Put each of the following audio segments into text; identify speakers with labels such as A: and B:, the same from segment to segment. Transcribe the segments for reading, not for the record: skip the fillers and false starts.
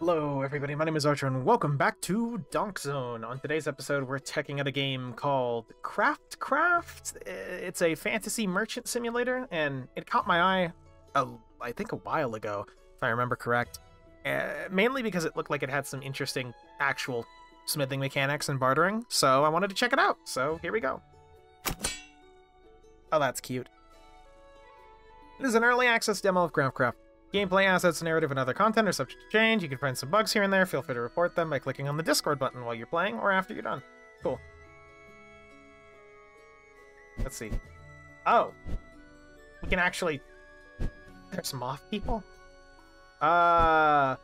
A: Hello everybody, my name is Archer and welcome back to Donk-Zone. On today's episode we're checking out a game called CraftCraft. It's a fantasy merchant simulator and it caught my eye, I think a while ago, if I remember correct. Mainly because it looked like it had some interesting actual smithing mechanics and bartering, so I wanted to check it out, so here we go. Oh, that's cute. It is an early access demo of CraftCraft. Gameplay, assets, narrative, and other content are subject to change. You can find some bugs here and there. Feel free to report them by clicking on the Discord button while you're playing or after you're done. Cool. Let's see. Oh. We can actually... There's moth people? We'll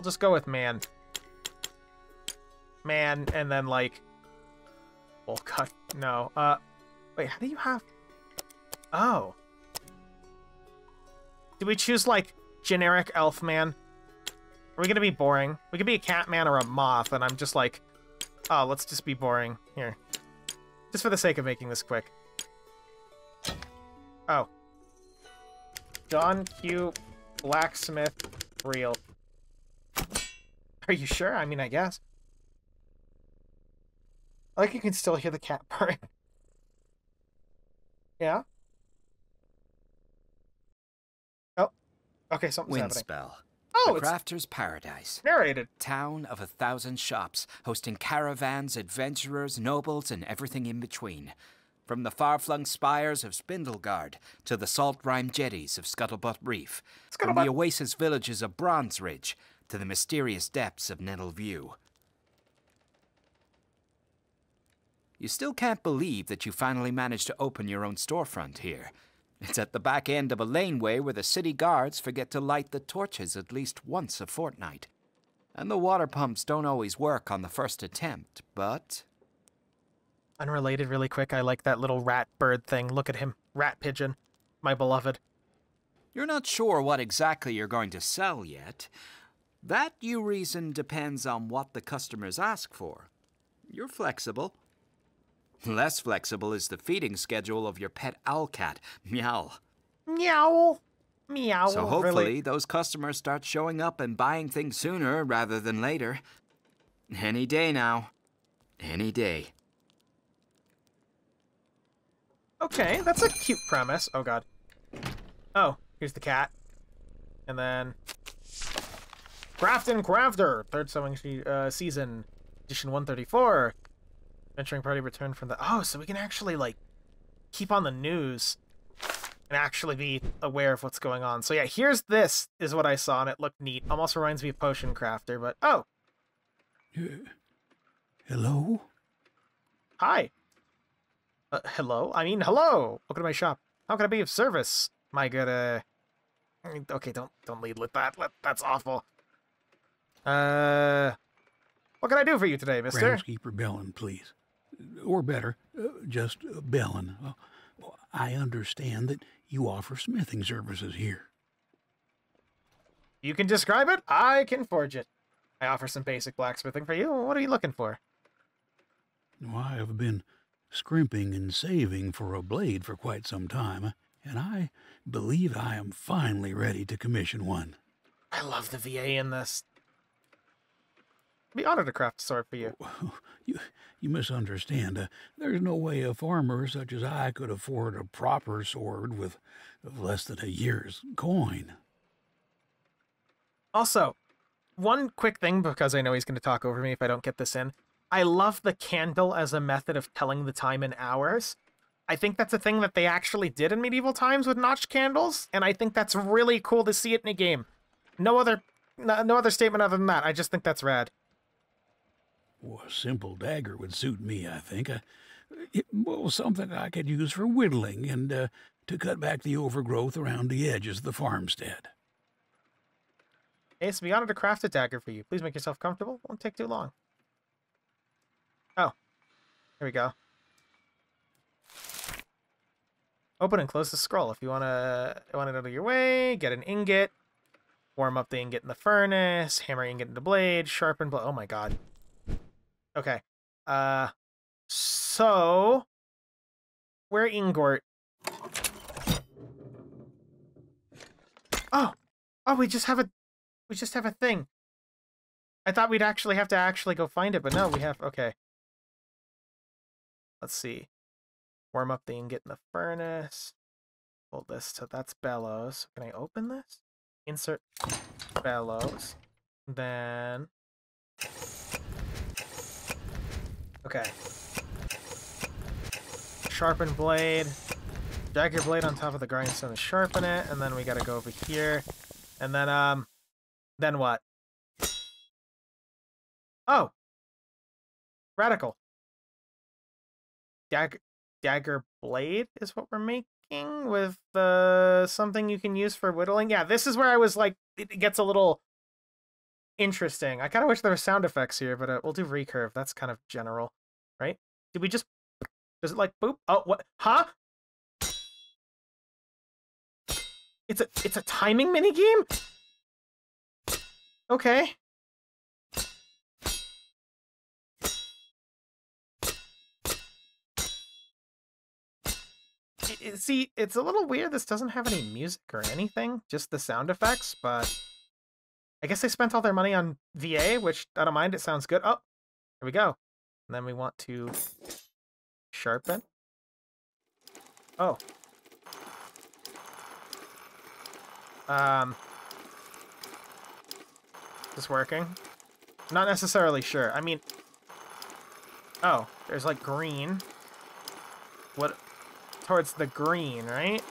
A: just go with man. Man, and then, like... Well, cut. No. Wait, how do you have... Oh. Do we choose, like, generic elf man? Are we gonna be boring? We could be a cat man or a moth, and I'm just like, oh, let's just be boring. Here. Just for the sake of making this quick. Oh. John Q. Blacksmith Real. Are you sure? I mean, I guess. I like you can still hear the cat purring. Yeah? Okay, something's happening.
B: Windspell.
A: Oh,
B: the
A: it's
B: crafter's paradise.
A: narrated.
B: Town of 1,000 shops, hosting caravans, adventurers, nobles, and everything in between. From the far-flung spires of Spindlegard to the salt-rimed jetties of Scuttlebutt Reef. From the oasis villages of Bronze Ridge to the mysterious depths of Nettle View. You still can't believe that you finally managed to open your own storefront here. It's at the back end of a laneway where the city guards forget to light the torches at least once a fortnight. And the water pumps don't always work on the first attempt, but...
A: Unrelated really quick, I like that little rat bird thing. Look at him. Rat pigeon. My beloved.
B: You're not sure what exactly you're going to sell yet. That, you reason, depends on what the customers ask for. You're flexible. Less flexible is the feeding schedule of your pet owl cat, Meow.
A: Meow. Meow.
B: So hopefully
A: really?
B: those customers start showing up and buying things sooner rather than later. Any day now. Any day.
A: Okay, that's a cute premise. Oh, God. Oh, here's the cat. And then... Craft and Crafter! Third sewing season. Edition 134. Adventuring party returned from the... Oh, so we can actually, like, keep on the news and actually be aware of what's going on. So, yeah, here's this, is what I saw, and it looked neat. Almost reminds me of Potion Crafter, but... Oh!
C: Hello?
A: Hi. Hello? I mean, hello! Welcome to my shop. How can I be of service? My good, Okay, don't lead with that. That's awful. What can I do for you today, mister?
C: Groundskeeper Bellin, please. Or better, just Bellin. I understand that you offer smithing services here.
A: You can describe it, I can forge it. I offer some basic blacksmithing for you. What are you looking for?
C: I have been scrimping and saving for a blade for quite some time, and I believe I am finally ready to commission one.
A: I love the VA in this. I'd be honored to craft a sword for you.
C: You misunderstand. There's no way a farmer such as I could afford a proper sword with less than a year's coin.
A: Also, one quick thing, because I know he's going to talk over me if I don't get this in. I love the candle as a method of telling the time in hours. I think that's a thing that they actually did in medieval times with notched candles, and I think that's really cool to see it in a game. No other statement other than that. I just think that's rad.
C: Well, a simple dagger would suit me, I think. Something I could use for whittling and to cut back the overgrowth around the edges of the farmstead.
A: It's be honored to craft a dagger for you. Please make yourself comfortable. Won't take too long. Oh, here we go. Open and close the scroll if you want it out of your way. Get an ingot. Warm up the ingot in the furnace. Hammer ingot into blade. Sharpen blade. Oh my god. Okay. So... Where Ingort? Oh! Oh, we just have a thing. I thought we'd actually have to go find it, but no, we have... Okay. Let's see. Warm up the ingot in the furnace. Hold this to... That's bellows. Can I open this? Insert bellows. Then... Okay. Sharpen blade. Drag your blade on top of the grindstone to sharpen it, and then we gotta go over here. And then what? Oh! Radical. Dagger blade is what we're making with something you can use for whittling. Yeah, this is where I was like, it gets a little interesting. I kind of wish there were sound effects here, but we'll do recurve. That's kind of general, right? Did we just... Does it like boop? Oh, what? Huh? It's a timing minigame? Okay. See, it's a little weird. This doesn't have any music or anything, just the sound effects, but I guess they spent all their money on VA, which I don't mind. It sounds good. Oh, here we go. And then we want to sharpen. Oh. Is this working? Not necessarily sure. I mean, oh, there's like green. What? Towards the green, right?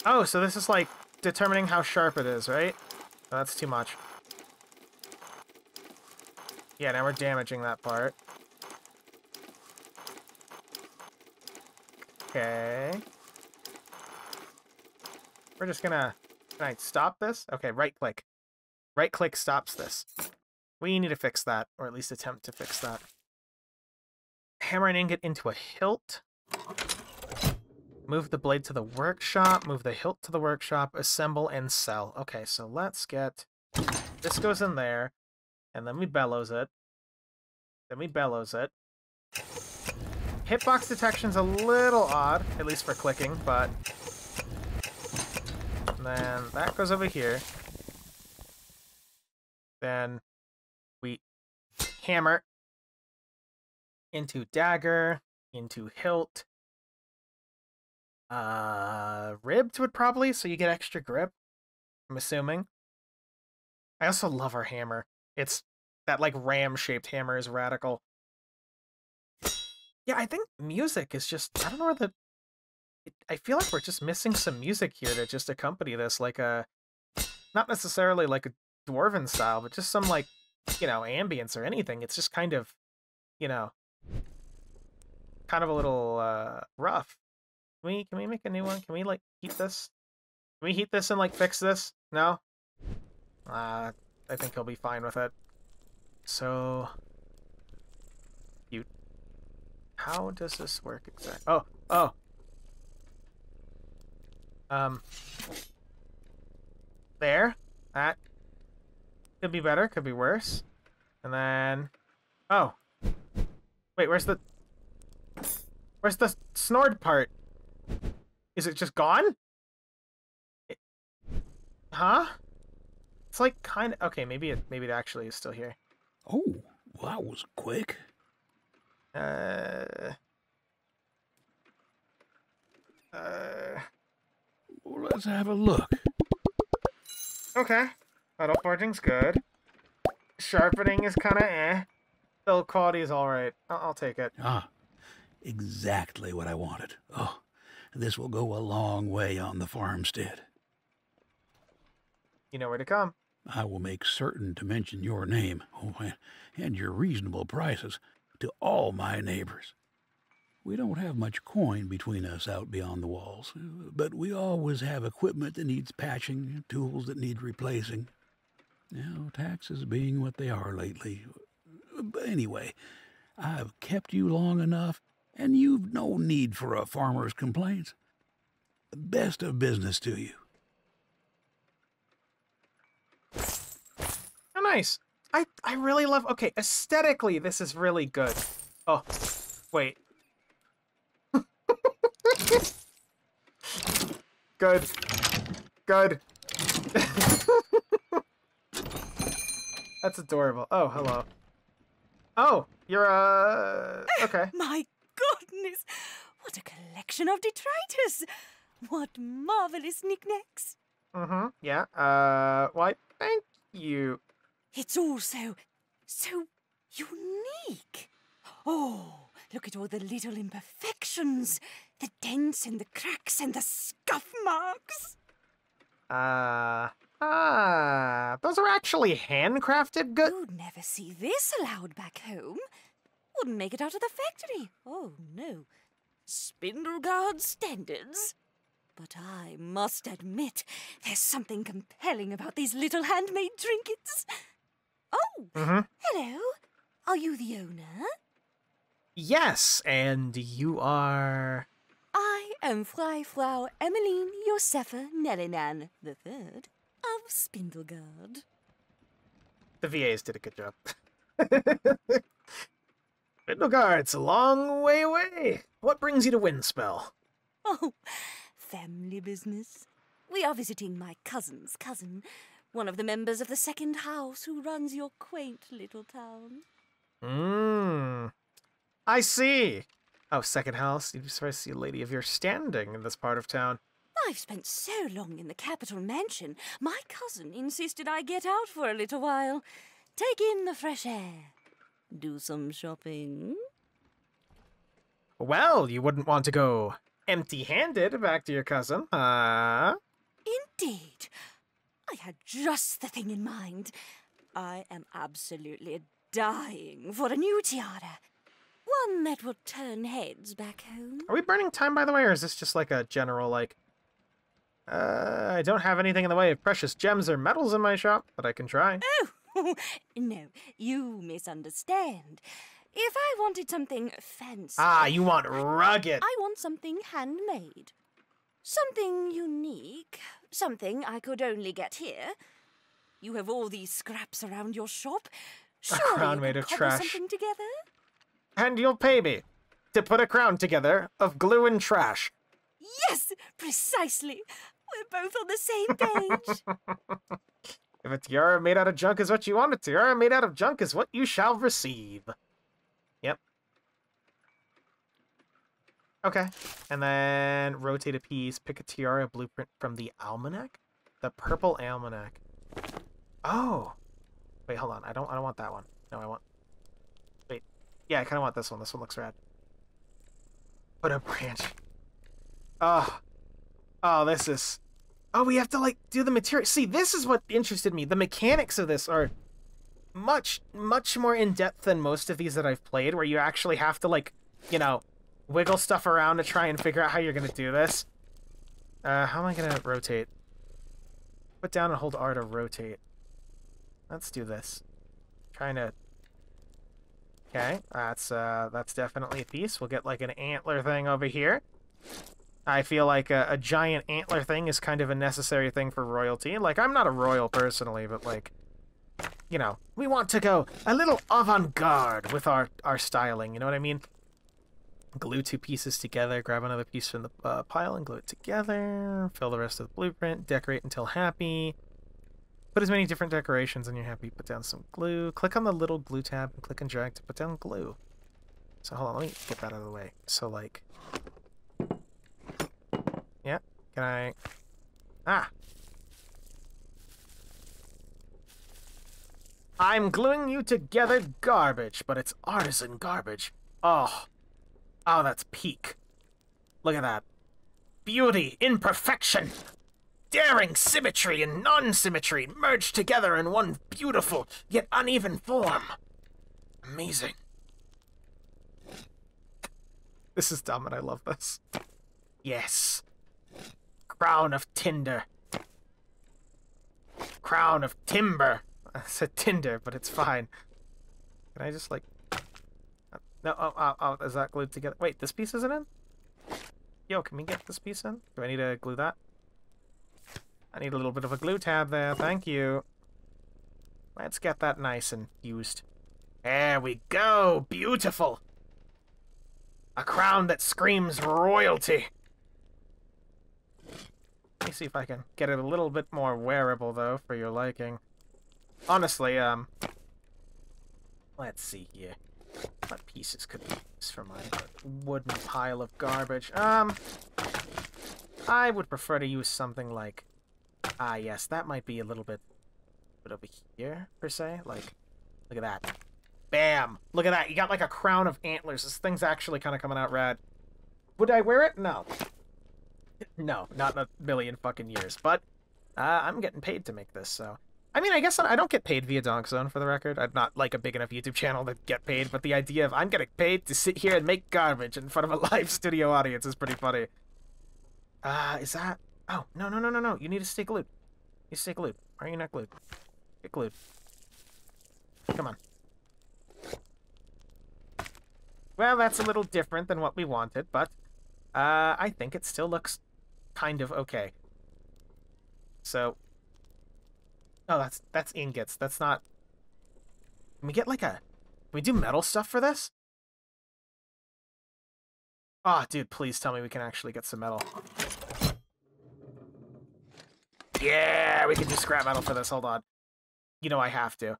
A: Oh, so this is like determining how sharp it is, right? Oh, that's too much. Yeah, now we're damaging that part. Okay. We're just gonna... Can I stop this? Okay, right click. Right click stops this. We need to fix that, or at least attempt to fix that. Hammer an ingot into a hilt. Move the blade to the workshop. Move the hilt to the workshop. Assemble and sell. Okay, so let's get... This goes in there. And then we bellows it. Then we bellows it. Hitbox detection's a little odd, at least for clicking, but... And then that goes over here. Then we hammer into dagger, into hilt. Ribbed would probably, so you get extra grip, I'm assuming. I also love our hammer. It's that like ram-shaped hammer is radical. Yeah, I think music is just, I don't know where I feel like we're just missing some music here to just accompany this, like not necessarily like a dwarven style, but just some like, you know, ambience or anything. It's just kind of, you know, kind of a little rough. Can we make a new one? Can we like heat this? Can we heat this and like fix this? No? I think he'll be fine with it. So cute. How does this work exactly? Oh. There. That could be better, could be worse. And then oh. Wait, where's the snored part? Is it just gone? Huh? It's like kind of okay. Maybe it actually is still here.
C: Oh, well, that was quick. Well, let's have a look.
A: Okay. Metal forging's good. Sharpening is kind of eh. Build quality is all right. I'll take it.
C: Ah, exactly what I wanted. Oh, this will go a long way on the farmstead.
A: You know where to come.
C: I will make certain to mention your name, and your reasonable prices to all my neighbors. We don't have much coin between us out beyond the walls, but we always have equipment that needs patching, tools that need replacing. Now, taxes being what they are lately. But anyway, I've kept you long enough, and you've no need for a farmer's complaints. Best of business to you.
A: Oh, nice. I really love... Okay, aesthetically, this is really good. Oh, wait. Good. Good. That's adorable. Oh, hello. Oh, you're, okay.
D: My goodness! What a collection of detritus! What marvelous knickknacks!
A: Mm-hmm, yeah, why, thank you.
D: It's all so unique. Oh, look at all the little imperfections. The dents and the cracks and the scuff marks.
A: Those are actually handcrafted good?
D: You'd never see this allowed back home. Wouldn't make it out of the factory. Oh, no. Spindlegard standards. But I must admit, there's something compelling about these little handmade trinkets. Oh, hello. Are you the owner?
A: Yes, and you are...
D: I am Frau Emmeline Josefa Nellinan III of Spindlegard.
A: The VAs did a good job. Spindlegard's a long way away. What brings you to Windspell?
D: Oh, family business. We are visiting my cousin's cousin, one of the members of the second house who runs your quaint little town.
A: I see. Oh, second house. You'd be surprised to see a lady of your standing in this part of town.
D: I've spent so long in the capital mansion, my cousin insisted I get out for a little while. Take in the fresh air. Do some shopping.
A: Well, you wouldn't want to go empty-handed back to your cousin,
D: Indeed. I had just the thing in mind. I am absolutely dying for a new tiara. One that will turn heads back home.
A: Are we burning time, by the way, or is this just like a general, like... I don't have anything in the way of precious gems or metals in my shop, but I can try.
D: Oh, no, you misunderstand. If I wanted something fancy...
A: Ah, you want rugged.
D: I want something handmade. Something unique. Something I could only get here. You have all these scraps around your shop. Surely
A: crown
D: you
A: made
D: could
A: of
D: cobble
A: trash.
D: something together?
A: And you'll pay me to put a crown together of glue and trash.
D: Yes, precisely. We're both on the same page.
A: If a tiara made out of junk is what you want, a tiara made out of junk is what you shall receive. Yep. Okay. And then rotate a piece, pick a tiara blueprint from the almanac? The purple almanac. Oh. Wait, hold on. I don't want that one. No, I want... Wait. Yeah, I kind of want this one. This one looks rad. Put a branch. Oh. Oh, this is... Oh, we have to, like, do the material. See, this is what interested me. The mechanics of this are much, much more in-depth than most of these that I've played, where you actually have to, like, you know, wiggle stuff around to try and figure out how you're going to do this. How am I going to rotate? Put down and hold R to rotate. Let's do this. Trying to... Okay, that's definitely a piece. We'll get, like, an antler thing over here. I feel like a giant antler thing is kind of a necessary thing for royalty. Like, I'm not a royal personally, but, like, you know, we want to go a little avant-garde with our styling, you know what I mean? Glue two pieces together, grab another piece from the pile and glue it together, fill the rest of the blueprint, decorate until happy. Put as many different decorations and you're happy. Put down some glue. Click on the little glue tab and click and drag to put down glue. So hold on, let me get that out of the way. So, like... Yeah, can I... Ah! I'm gluing you together garbage, but it's artisan garbage. Oh. Oh, that's peak. Look at that. Beauty in perfection. Daring symmetry and non-symmetry merged together in one beautiful, yet uneven form. Amazing. This is dumb and I love this. Yes. Crown of tinder. Crown of timber. I said tinder, but it's fine. Can I just, like... No, oh, is that glued together? Wait, this piece isn't in? Yo, can we get this piece in? Do I need to glue that? I need a little bit of a glue tab there, thank you. Let's get that nice and fused. There we go, beautiful. A crown that screams royalty. Let me see if I can get it a little bit more wearable, though, for your liking. Honestly, Let's see here. What pieces could we use for my wooden pile of garbage? I would prefer to use something like... Ah, yes, that might be a little bit over here, per se. Like, look at that. Bam! Look at that. You got like a crown of antlers. This thing's actually kind of coming out rad. Would I wear it? No. No, not in a million fucking years. But I'm getting paid to make this, so... I mean, I guess I don't get paid via Donk-Zone, for the record. I'm not, like, a big enough YouTube channel to get paid, but the idea of I'm getting paid to sit here and make garbage in front of a live studio audience is pretty funny. Is that... Oh, no, no, no, no, no. You need to stay glued. You stay glued. Why are you not glued? Get glued. Come on. Well, that's a little different than what we wanted, but I think it still looks kind of okay. So... Oh, that's ingots. That's not... Can we get like a... Can we do metal stuff for this? Oh, dude, please tell me we can actually get some metal. Yeah, we can do scrap metal for this. Hold on. You know I have to.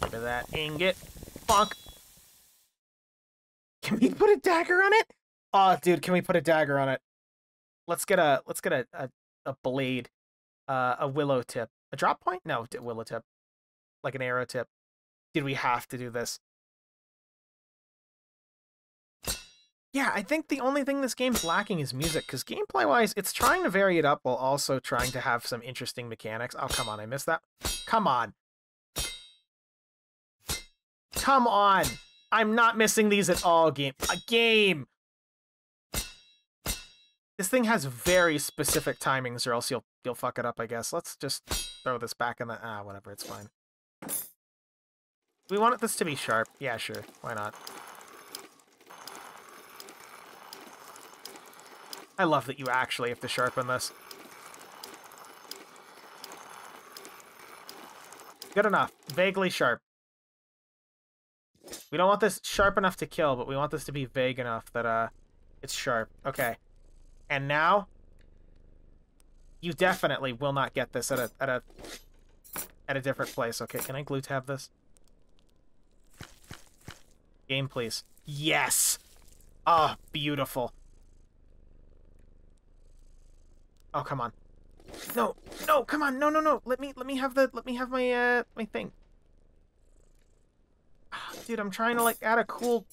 A: Look at that ingot. Bonk. Can we put a dagger on it? Oh, dude, can we put a dagger on it? Let's get a blade, a willow tip, a drop point? No, willow tip, like an arrow tip. Did we have to do this? Yeah, I think the only thing this game's lacking is music, because gameplay-wise, it's trying to vary it up while also trying to have some interesting mechanics. Oh, come on, I missed that. Come on. Come on. I'm not missing these at all, game. A game! This thing has very specific timings, or else you'll fuck it up, I guess. Let's just throw this back in the... Ah, whatever, it's fine. We want this to be sharp. Yeah, sure. Why not? I love that you actually have to sharpen this. Good enough. Vaguely sharp. We don't want this sharp enough to kill, but we want this to be vague enough that it's sharp. Okay. And now, you definitely will not get this at a different place. Okay, can I glue tab this? Game, please. Yes. Oh, beautiful. Oh, come on. No, no, come on, no, no, no. Let me have my my thing. Dude, I'm trying to like add a cool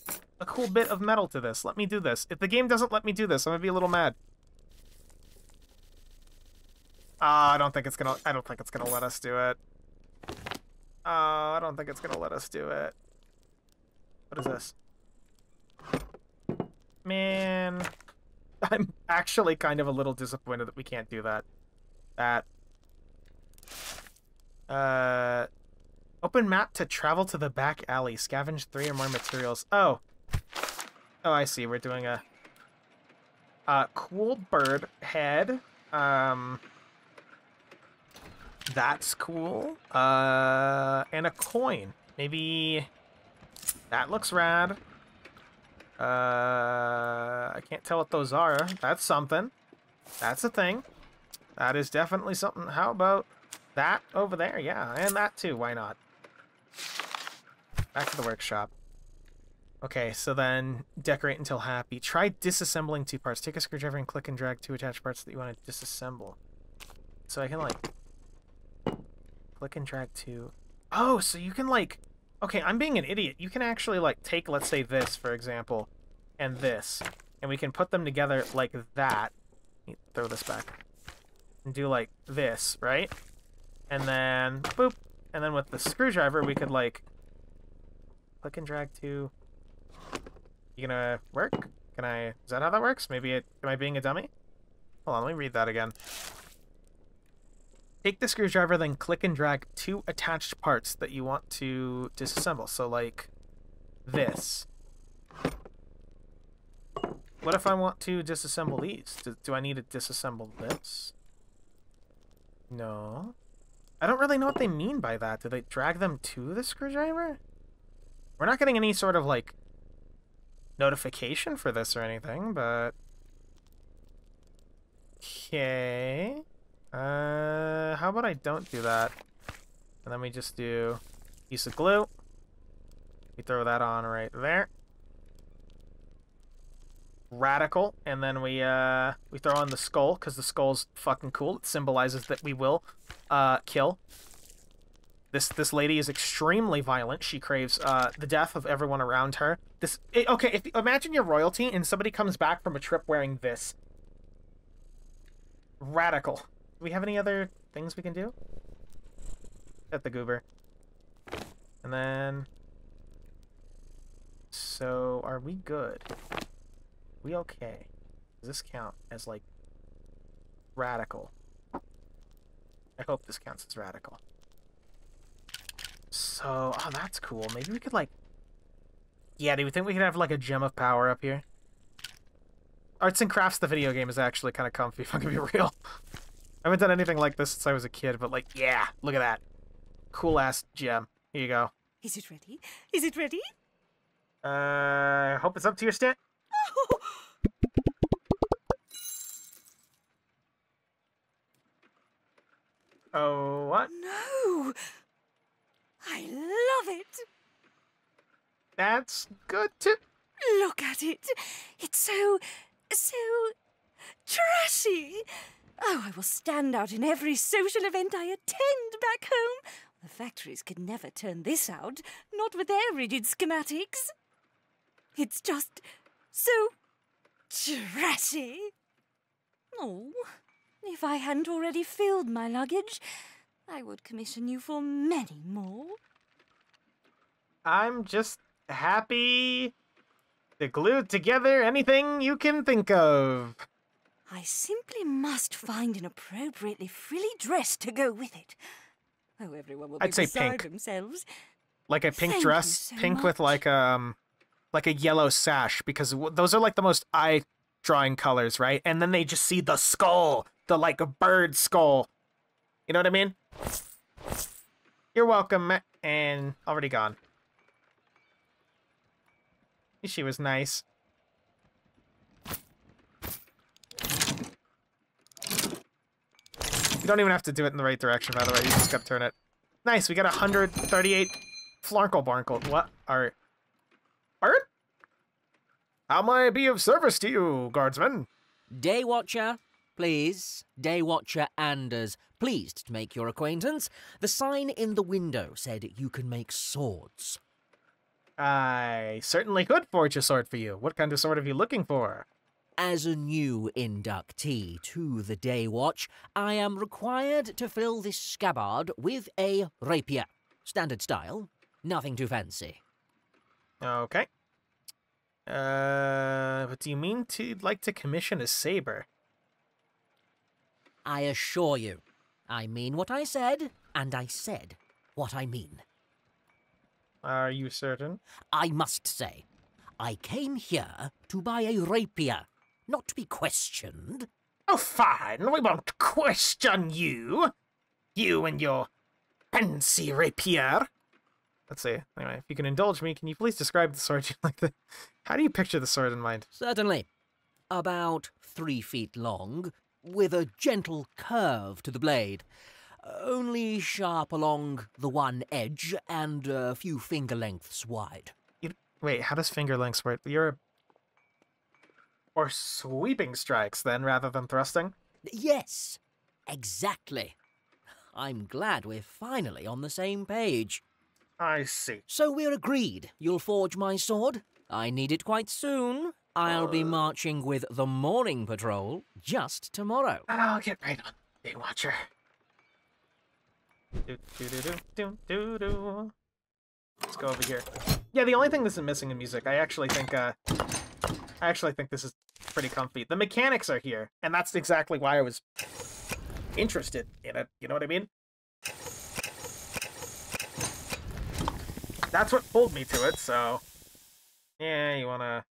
A: bit of metal to this. Let me do this. If the game doesn't let me do this, I'm gonna be a little mad. I don't think it's gonna let us do it. I don't think it's gonna let us do it. What is this? Man, I'm actually kind of a little disappointed that we can't do that. Open map to travel to the back alley. Scavenge 3 or more materials. Oh. Oh, I see. We're doing a cool bird head. That's cool. And a coin. Maybe that looks rad. I can't tell what those are. That's something. That's a thing. That is definitely something. How about that over there? Yeah, and that too. Why not? Back to the workshop. Okay, so then decorate until happy. Try disassembling 2 parts. Take a screwdriver and click and drag 2 attached parts that you want to disassemble. So I can like click and drag 2. Oh, so you can like... Okay, I'm being an idiot. You can actually like take, let's say this, for example, and this. And we can put them together like that. Let me throw this back. And do like this, right? And then, boop. And then with the screwdriver, we could like click and drag 2. You gonna work? Can I... Is that how that works? Maybe am I being a dummy? Hold on, let me read that again. Take the screwdriver, then click and drag 2 attached parts that you want to disassemble. So, like, this. What if I want to disassemble these? Do I need to disassemble this? No. I don't really know what they mean by that. Do they drag them to the screwdriver? We're not getting any sort of, like, notification for this or anything, but... Okay... How how about I don't do that? And then we just do piece of glue. We throw that on right there. Radical, and then we throw on the skull, because the skull's fucking cool. It symbolizes that we will kill. This lady is extremely violent. She craves the death of everyone around her. Okay, imagine you're royalty and somebody comes back from a trip wearing this. Radical. Do we have any other things we can do? At the goober. And then... So, are we good? We okay? Does this count as, like, radical? I hope this counts as radical. So, oh, that's cool. Maybe we could, like... Yeah, do we think we could have, like, a gem of power up here? Arts and Crafts, the video game, is actually kind of comfy, if I'm gonna be real. I haven't done anything like this since I was a kid, but, like, yeah, look at that. Cool-ass gem. Here you go.
D: Is it ready? Is it ready?
A: I hope it's up to your stand. Oh, what?
D: No! I love it!
A: That's good too.
D: Look at it! It's so trashy! Oh, I will stand out in every social event I attend back home. The factories could never turn this out, not with their rigid schematics. It's just so trashy. Oh, if I hadn't already filled my luggage, I would commission you for many more.
A: I'm just happy to glue together anything you can think of.
D: I simply must find an appropriately frilly dress to go with it. Oh, everyone will be
A: I'd say
D: beside
A: pink.
D: themselves.
A: Like a pink
D: Thank
A: dress,
D: you so
A: pink with
D: much.
A: like a yellow sash, because those are like the most eye-drawing colors, right? And then they just see the skull, the like a bird skull. You know what I mean? You're welcome, and already gone. She was nice. You don't even have to do it in the right direction, by the way. You just gotta turn it. Nice, we got 138 Flarkle Barnkle. What are... Bird? How may I be of service to you, guardsman?
E: Day Watcher, please. Day Watcher Anders. Pleased to make your acquaintance. The sign in the window said you can make swords.
A: I certainly could forge a sword for you. What kind of sword are you looking for?
E: As a new inductee to the Day Watch, I am required to fill this scabbard with a rapier. Standard style. Nothing too fancy.
A: Okay. But do you mean like to commission a saber?
E: I assure you, I mean what I said, and I said what I mean.
A: Are you certain?
E: I must say, I came here to buy a rapier, not to be questioned.
A: Oh, fine. We won't question you. You and your fancy rapier. Let's see. Anyway, if you can indulge me, can you please describe the sword you like? How do you picture the sword in mind?
E: Certainly. About 3 feet long, with a gentle curve to the blade. Only sharp along the one edge and a few finger lengths wide.
A: Wait, how does finger lengths work? Or sweeping strikes, then, rather than thrusting?
E: Yes, exactly. I'm glad we're finally on the same page.
A: I see.
E: So we're agreed. You'll forge my sword. I need it quite soon. I'll be marching with the morning patrol just tomorrow.
A: I'll get right on, Day Watcher. Let's go over here. Yeah, the only thing that's missing in music, I actually think this is pretty comfy. The mechanics are here, and that's exactly why I was interested in it. You know what I mean? That's what pulled me to it, so... Yeah, you wanna...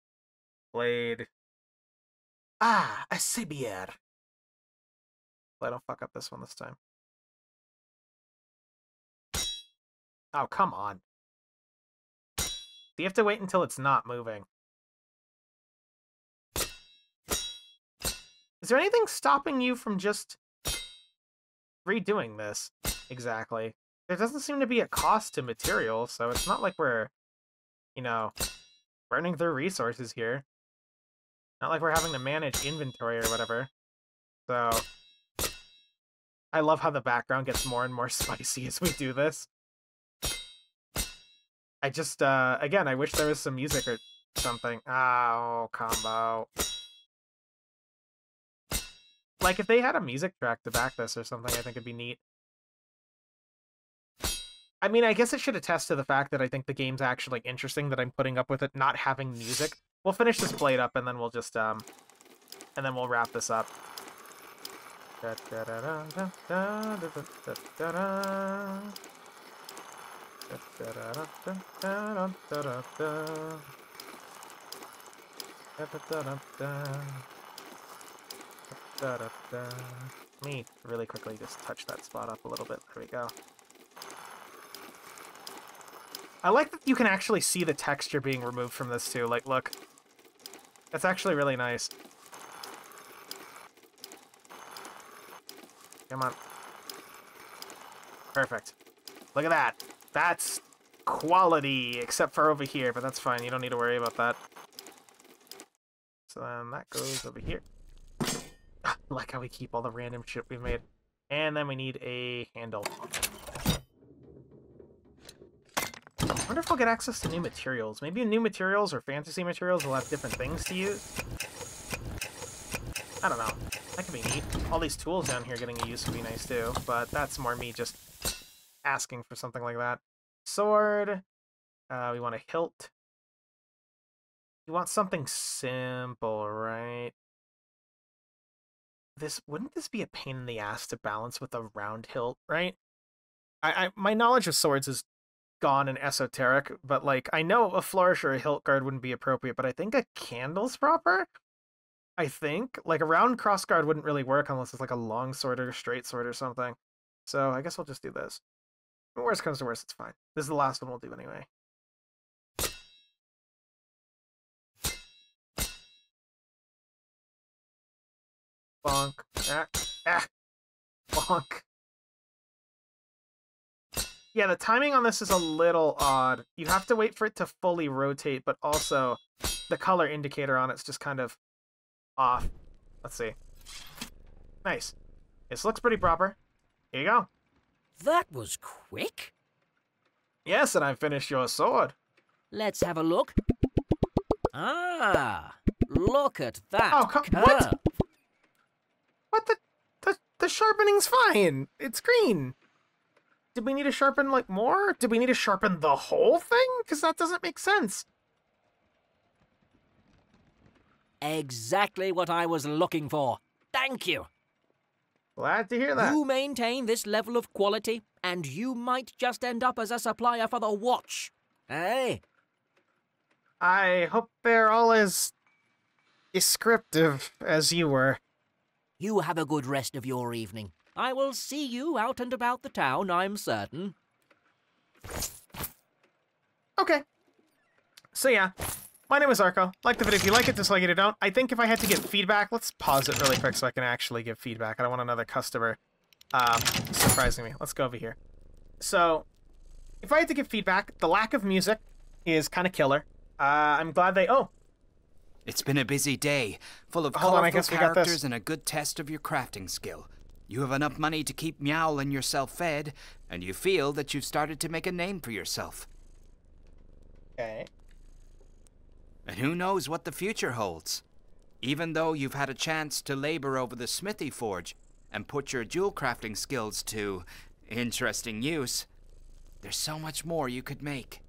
A: Blade... Ah, a sabier. I don't fuck up this one this time. Oh, come on. Do you have to wait until it's not moving? Is there anything stopping you from just redoing this exactly. There doesn't seem to be a cost to materials, so it's not like we're, you know, burning through resources here. Not like we're having to manage inventory or whatever. So, I love how the background gets more and more spicy as we do this. I just, again, I wish there was some music or something. Oh, combo. Like, if they had a music track to back this or something, I think it'd be neat. I mean, I guess it should attest to the fact that I think the game's actually interesting that I'm putting up with it not having music. We'll finish this blade up, and then we'll just, and then we'll wrap this up. Let me really quickly just touch that spot up a little bit. There we go. I like that you can actually see the texture being removed from this too. Like, look. That's actually really nice. Come on. Perfect. Look at that. That's quality, except for over here, but that's fine. You don't need to worry about that. So then that goes over here. I like how we keep all the random shit we've made. And then we need a handle. I wonder if we'll get access to new materials. Maybe new materials or fantasy materials will have different things to use. I don't know. That could be neat. All these tools down here getting a use would be nice too, but that's more me just asking for something like that. Sword. We want a hilt. You want something simple, right? Wouldn't this be a pain in the ass to balance with a round hilt, right? My knowledge of swords is gone and esoteric, but like I know a flourish or a hilt guard wouldn't be appropriate, but I think a candle's proper. I think like a round cross guard wouldn't really work unless it's like a long sword or a straight sword or something. So I guess we'll just do this. Worst comes to worst, it's fine. This is the last one we'll do anyway. Bonk. Bonk. Yeah, the timing on this is a little odd. You have to wait for it to fully rotate, but also the color indicator on it's just kind of off. Let's see. Nice. This looks pretty proper. Here you go.
E: That was quick.
A: Yes, and I finished your sword.
E: Let's have a look. Ah, look at that curve.
A: What? What the sharpening's fine. It's green. Did we need to sharpen, like, more? Did we need to sharpen the whole thing? Because that doesn't make sense.
E: Exactly what I was looking for. Thank you.
A: Glad to hear that.
E: You maintain this level of quality, and you might just end up as a supplier for the watch. Hey?
A: I hope they're all as descriptive as you were.
E: You have a good rest of your evening. I will see you out and about the town, I'm certain.
A: Okay. So yeah, my name is Arco. Like the video if you like it, dislike it or don't. I think if I had to give feedback, let's pause it really quick so I can actually give feedback. I don't want another customer surprising me. Let's go over here. So, if I had to give feedback, the lack of music is kind of killer. I'm glad they... Oh!
B: It's been a busy day, full of
A: Hold on, I
B: colorful
A: guess we got this.
B: characters and a good test of your crafting skill. You have enough money to keep Meowl and yourself fed, and you feel that you've started to make a name for yourself.
A: Okay.
B: And who knows what the future holds? Even though you've had a chance to labor over the smithy forge and put your jewel crafting skills to interesting use, there's so much more you could make.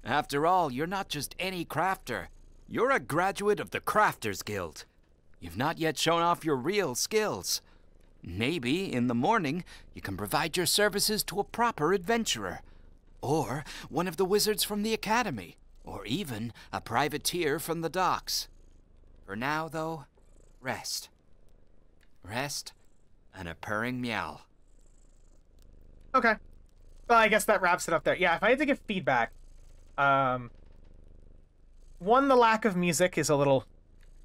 B: After all, you're not just any crafter. You're a graduate of the Crafters Guild. You've not yet shown off your real skills. Maybe, in the morning, you can provide your services to a proper adventurer. Or one of the wizards from the academy. Or even a privateer from the docks. For now, though, rest. Rest and a purring meow.
A: Okay. Well, I guess that wraps it up there. Yeah, if I had to give feedback, one, the lack of music is a little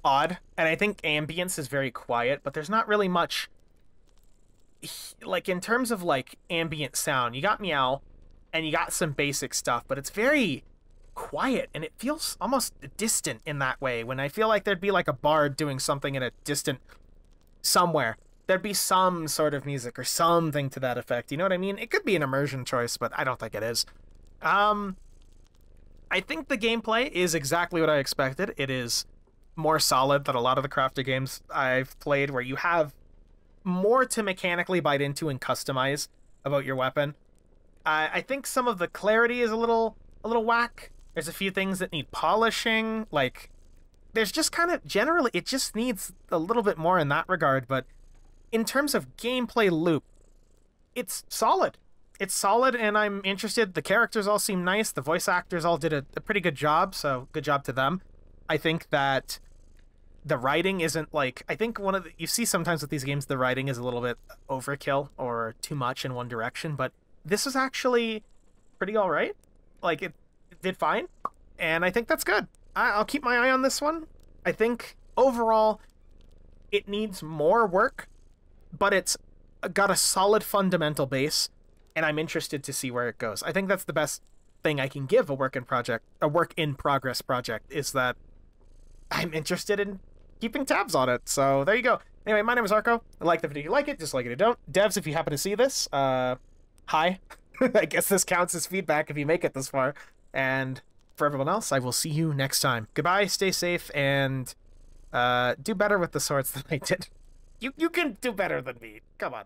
A: odd, and I think ambience is very quiet, but there's not really much like, in terms of, like, ambient sound, you got meow, and you got some basic stuff, but it's very quiet, and it feels almost distant in that way, when I feel like there'd be, like, a bard doing something in a distant somewhere. There'd be some sort of music or something to that effect, you know what I mean? It could be an immersion choice, but I don't think it is. I think the gameplay is exactly what I expected. It is more solid than a lot of the crafter games I've played, where you have more to mechanically bite into and customize about your weapon. I think some of the clarity is a little whack. There's a few things that need polishing. Like, there's just kind of generally, it just needs a little bit more in that regard. But in terms of gameplay loop, it's solid. It's solid, and I'm interested. The characters all seem nice. The voice actors all did a pretty good job, so good job to them. I think that the writing isn't, like, I think one of the, you see sometimes with these games, the writing is a little bit overkill or too much in one direction, but this is actually pretty all right. Like, it did fine, and I think that's good. I'll keep my eye on this one. I think overall it needs more work, but it's got a solid fundamental base, and I'm interested to see where it goes. I think that's the best thing I can give a work in progress project, is that I'm interested in keeping tabs on it. So there you go. Anyway, my name is Arco. Like the video if you like it, dislike it if you don't. Devs, if you happen to see this, hi. I guess this counts as feedback if you make it this far. And for everyone else, I will see you next time. Goodbye, stay safe, and do better with the swords than I did. You can do better than me. Come on.